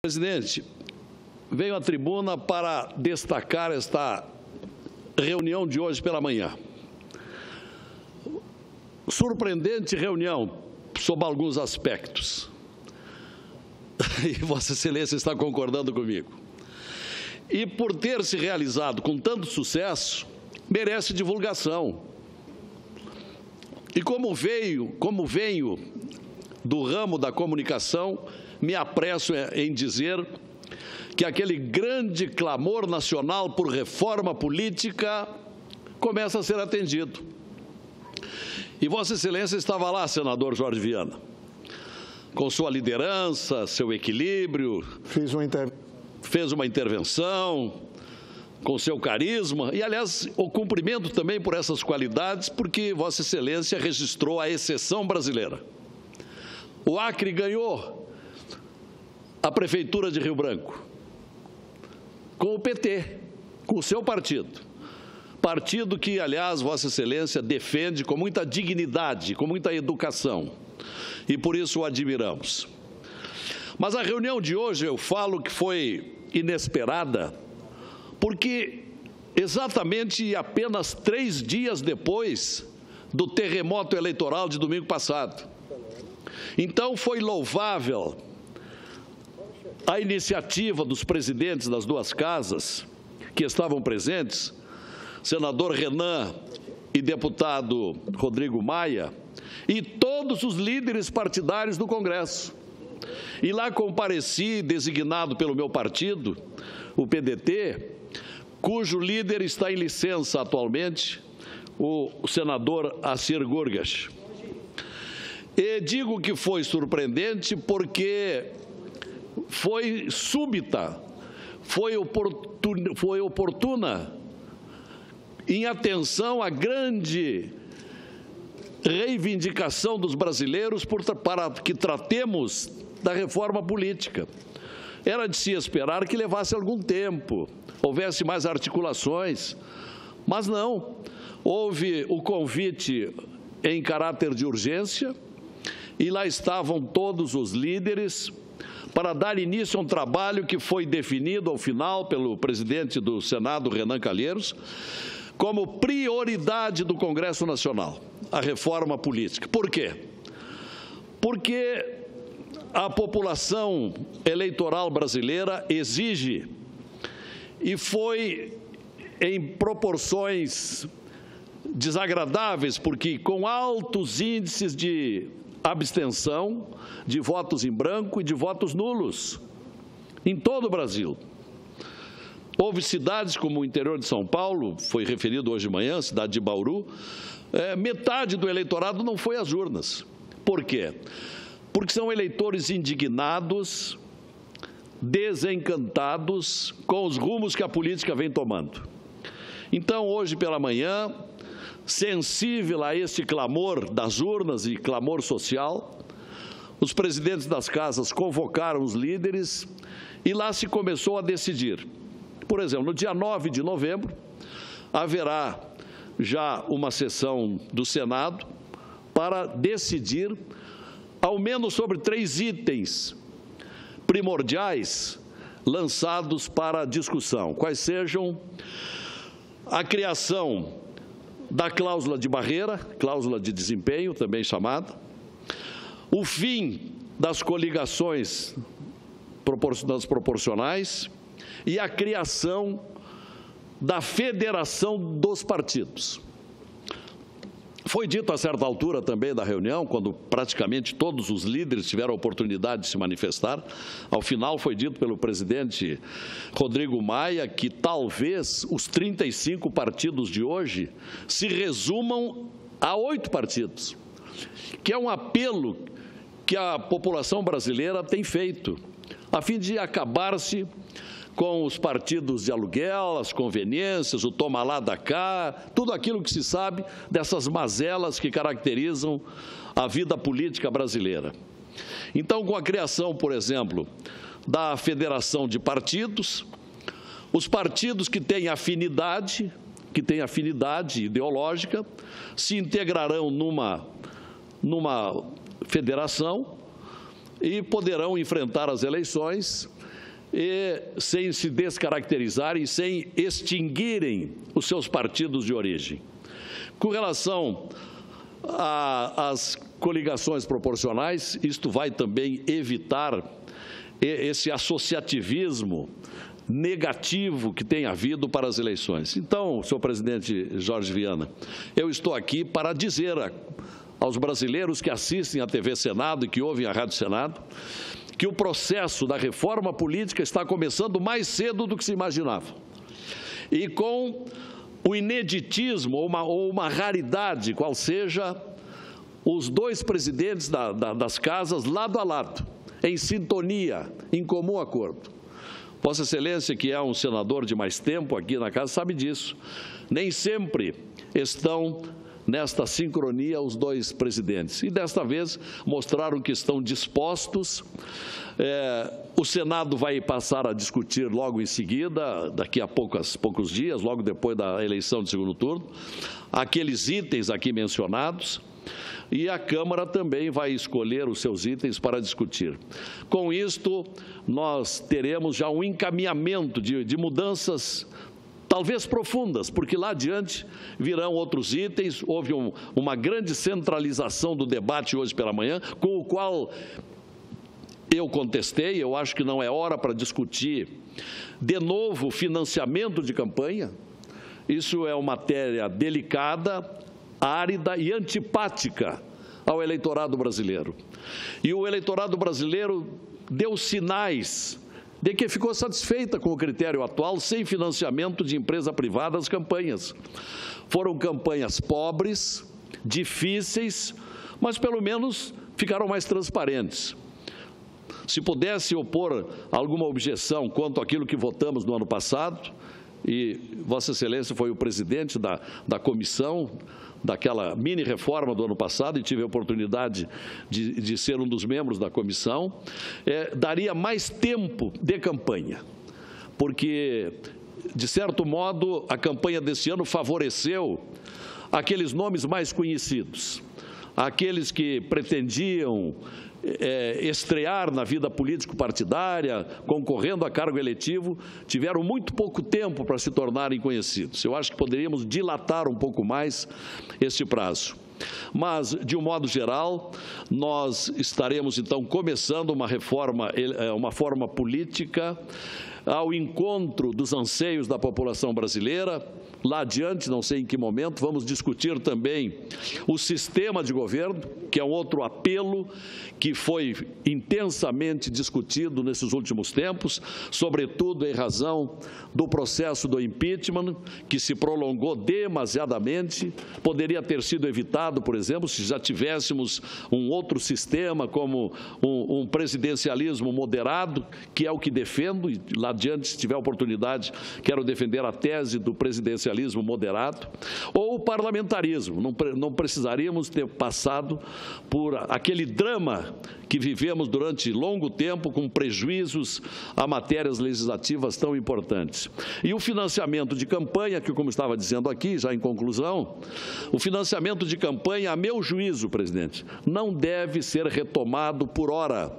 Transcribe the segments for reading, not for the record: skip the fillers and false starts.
Presidente, venho à tribuna para destacar esta reunião de hoje pela manhã. Surpreendente reunião, sob alguns aspectos. E Vossa Excelência está concordando comigo. E por ter se realizado com tanto sucesso, merece divulgação. E como venho do ramo da comunicação, me apresso em dizer que aquele grande clamor nacional por reforma política começa a ser atendido. E Vossa Excelência estava lá, senador Jorge Viana, com sua liderança, seu equilíbrio, fez uma intervenção, com seu carisma e, aliás, o cumprimento também por essas qualidades, porque Vossa Excelência registrou a exceção brasileira. O Acre ganhou a Prefeitura de Rio Branco, com o PT, com o seu partido. Partido que, aliás, Vossa Excelência defende com muita dignidade, com muita educação, e por isso o admiramos. Mas a reunião de hoje, eu falo que foi inesperada, porque exatamente apenas 3 dias depois do terremoto eleitoral de domingo passado. Então, foi louvável a iniciativa dos presidentes das duas casas que estavam presentes, senador Renan e deputado Rodrigo Maia, e todos os líderes partidários do Congresso. E lá compareci, designado pelo meu partido, o PDT, cujo líder está em licença atualmente, o senador Assir Gurgas. E digo que foi surpreendente porque foi súbita, foi oportuna, em atenção à grande reivindicação dos brasileiros para que tratemos da reforma política. Era de se esperar que levasse algum tempo, houvesse mais articulações, mas não. Houve o convite em caráter de urgência e lá estavam todos os líderes para dar início a um trabalho que foi definido ao final pelo presidente do Senado, Renan Calheiros, como prioridade do Congresso Nacional, a reforma política. Por quê? Porque a população eleitoral brasileira exige, e foi em proporções desagradáveis, porque com altos índices de abstenção, de votos em branco e de votos nulos, em todo o Brasil. Houve cidades como o interior de São Paulo, foi referido hoje de manhã, cidade de Bauru, metade do eleitorado não foi às urnas. Por quê? Porque são eleitores indignados, desencantados com os rumos que a política vem tomando. Então, hoje pela manhã, sensível a este clamor das urnas e clamor social, os presidentes das casas convocaram os líderes e lá se começou a decidir. Por exemplo, no dia 9 de novembro, haverá já uma sessão do Senado para decidir ao menos sobre 3 itens primordiais lançados para discussão, quais sejam a criação da cláusula de barreira, cláusula de desempenho, também chamada, o fim das coligações proporcionais e a criação da federação dos partidos. Foi dito a certa altura também da reunião, quando praticamente todos os líderes tiveram a oportunidade de se manifestar, ao final foi dito pelo presidente Rodrigo Maia que talvez os 35 partidos de hoje se resumam a 8 partidos, que é um apelo que a população brasileira tem feito, a fim de acabar-se com os partidos de aluguel, as conveniências, o toma lá da cá, tudo aquilo que se sabe dessas mazelas que caracterizam a vida política brasileira. Então, com a criação, por exemplo, da federação de partidos, os partidos que têm afinidade ideológica, se integrarão numa federação e poderão enfrentar as eleições e sem se descaracterizarem, sem extinguirem os seus partidos de origem. Com relação às coligações proporcionais, isto vai também evitar esse associativismo negativo que tem havido para as eleições. Então, senhor presidente Jorge Viana, eu estou aqui para dizer aos brasileiros que assistem à TV Senado e que ouvem a Rádio Senado, que o processo da reforma política está começando mais cedo do que se imaginava. E com o ineditismo ou uma raridade, qual seja, os dois presidentes das casas lado a lado, em sintonia, em comum acordo. Vossa Excelência, que é um senador de mais tempo aqui na casa, sabe disso. Nem sempre estão nesta sincronia os dois presidentes. E desta vez mostraram que estão dispostos. O Senado vai passar a discutir logo em seguida, daqui a poucos dias, logo depois da eleição de segundo turno, aqueles itens aqui mencionados. E a Câmara também vai escolher os seus itens para discutir. Com isto, nós teremos já um encaminhamento de mudanças talvez profundas, porque lá adiante virão outros itens. Houve uma grande centralização do debate hoje pela manhã, com o qual eu contestei. Eu acho que não é hora para discutir de novo financiamento de campanha. Isso é uma matéria delicada, árida e antipática ao eleitorado brasileiro. E o eleitorado brasileiro deu sinais de que ficou satisfeita com o critério atual, sem financiamento de empresa privada às campanhas. Foram campanhas pobres, difíceis, mas pelo menos ficaram mais transparentes. Se pudesse opor alguma objeção quanto àquilo que votamos no ano passado, e Vossa Excelência foi o presidente da comissão, daquela mini-reforma do ano passado, e tive a oportunidade de ser um dos membros da comissão, daria mais tempo de campanha, porque, de certo modo, a campanha desse ano favoreceu aqueles nomes mais conhecidos, aqueles que pretendiam estrear na vida político-partidária, concorrendo a cargo eletivo, tiveram muito pouco tempo para se tornarem conhecidos. Eu acho que poderíamos dilatar um pouco mais esse prazo. Mas, de um modo geral, nós estaremos, então, começando uma forma política ao encontro dos anseios da população brasileira. Lá adiante, não sei em que momento, vamos discutir também o sistema de governo, que é um outro apelo que foi intensamente discutido nesses últimos tempos, sobretudo em razão do processo do impeachment, que se prolongou demasiadamente. Poderia ter sido evitado, por exemplo, se já tivéssemos um outro sistema, como um presidencialismo moderado, que é o que defendo, e lá adiante, se tiver oportunidade, quero defender a tese do presidencialismo moderado, ou o parlamentarismo. Não precisaríamos ter passado por aquele drama que vivemos durante longo tempo, com prejuízos a matérias legislativas tão importantes. E o financiamento de campanha, que, como estava dizendo aqui, já em conclusão, o financiamento de campanha, a meu juízo, presidente, não deve ser retomado por hora.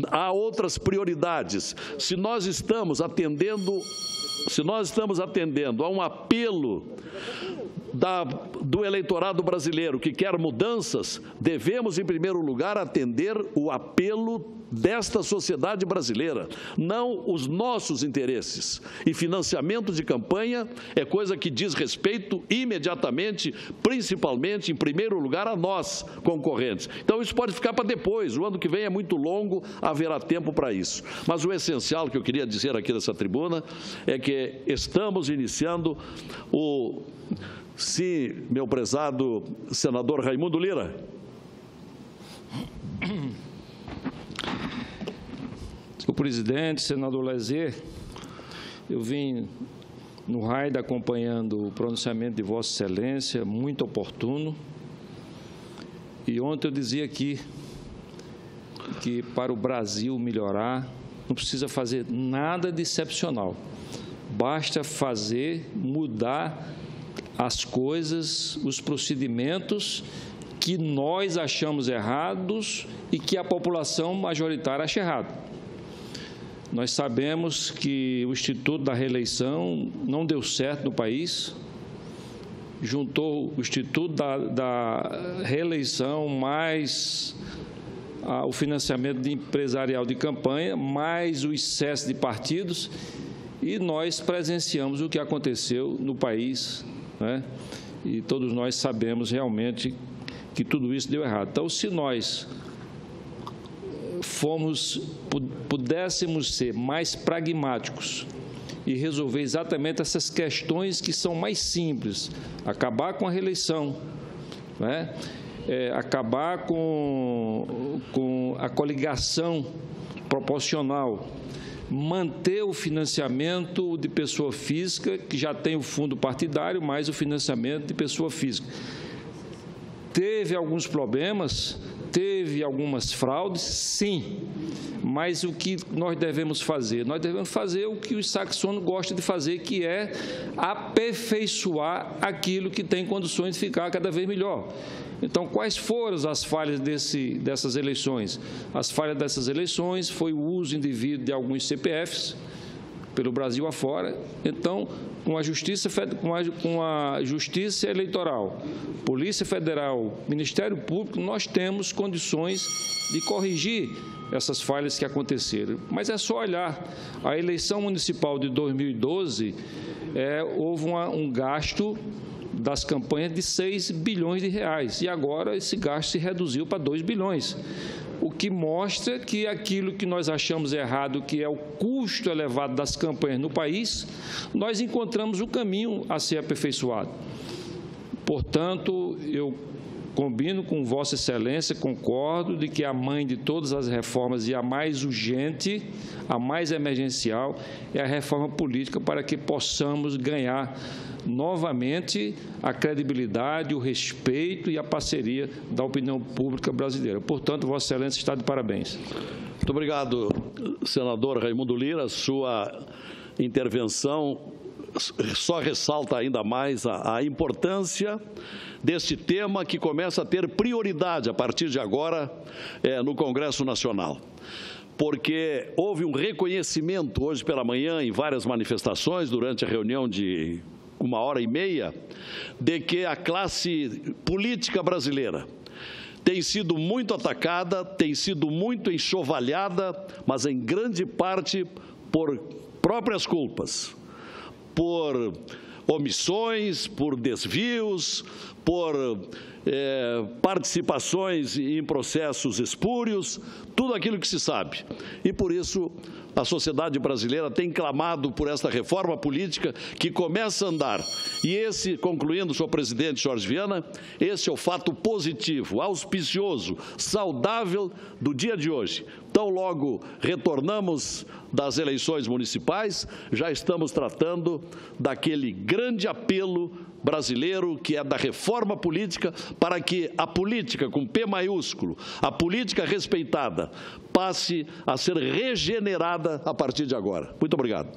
Há outras prioridades. Se nós estamos atendendo a um apelo do eleitorado brasileiro que quer mudanças, devemos, em primeiro lugar, atender o apelo desta sociedade brasileira, não os nossos interesses. E financiamento de campanha é coisa que diz respeito imediatamente, principalmente, em primeiro lugar, a nós, concorrentes. Então, isso pode ficar para depois. O ano que vem é muito longo, haverá tempo para isso. Mas o essencial que eu queria dizer aqui nessa tribuna é que estamos iniciando Sim, meu prezado senador Raimundo Lira. Senhor presidente, senador Lazier, eu vim no raio acompanhando o pronunciamento de Vossa Excelência, muito oportuno. E ontem eu dizia aqui que para o Brasil melhorar não precisa fazer nada de excepcional. Basta mudar as coisas, os procedimentos que nós achamos errados e que a população majoritária acha errado. Nós sabemos que o Instituto da Reeleição não deu certo no país, juntou o Instituto da Reeleição mais o financiamento de empresarial de campanha, mais o excesso de partidos, e nós presenciamos o que aconteceu no país, né? E todos nós sabemos realmente que tudo isso deu errado. Então, se nós pudéssemos ser mais pragmáticos e resolver exatamente essas questões que são mais simples, acabar com a reeleição, né? Acabar com a coligação proporcional, manter o financiamento de pessoa física, que já tem o fundo partidário, mais o financiamento de pessoa física. Teve alguns problemas, teve algumas fraudes, sim, mas o que nós devemos fazer? Nós devemos fazer o que o Saxono gosta de fazer, que é aperfeiçoar aquilo que tem condições de ficar cada vez melhor. Então, quais foram as falhas dessas eleições? As falhas dessas eleições foi o uso indevido de alguns CPFs pelo Brasil afora. Então, com a Justiça Eleitoral, Polícia Federal, Ministério Público, nós temos condições de corrigir essas falhas que aconteceram. Mas é só olhar. A eleição municipal de 2012, houve um gasto das campanhas de 6 bilhões de reais, e agora esse gasto se reduziu para 2 bilhões, o que mostra que aquilo que nós achamos errado, que é o custo elevado das campanhas no país, nós encontramos o caminho a ser aperfeiçoado. Portanto, eu combino com Vossa Excelência, concordo de que a mãe de todas as reformas e a mais urgente, a mais emergencial, é a reforma política para que possamos ganhar novamente a credibilidade, o respeito e a parceria da opinião pública brasileira. Portanto, Vossa Excelência está de parabéns. Muito obrigado, senador Raimundo Lira. Sua intervenção só ressalta ainda mais a importância deste tema, que começa a ter prioridade a partir de agora no Congresso Nacional. Porque houve um reconhecimento hoje pela manhã em várias manifestações durante a reunião de 1h30, de que a classe política brasileira tem sido muito atacada, tem sido muito enxovalhada, mas em grande parte por próprias culpas, por omissões, por desvios, por participações em processos espúrios, tudo aquilo que se sabe. E por isso a sociedade brasileira tem clamado por esta reforma política que começa a andar. E esse, concluindo, senhor presidente Jorge Viana, esse é o fato positivo, auspicioso, saudável do dia de hoje. Tão logo retornamos das eleições municipais, já estamos tratando daquele grande apelo brasileiro, que é da reforma política, para que a política, com P maiúsculo, a política respeitada, passe a ser regenerada a partir de agora. Muito obrigado.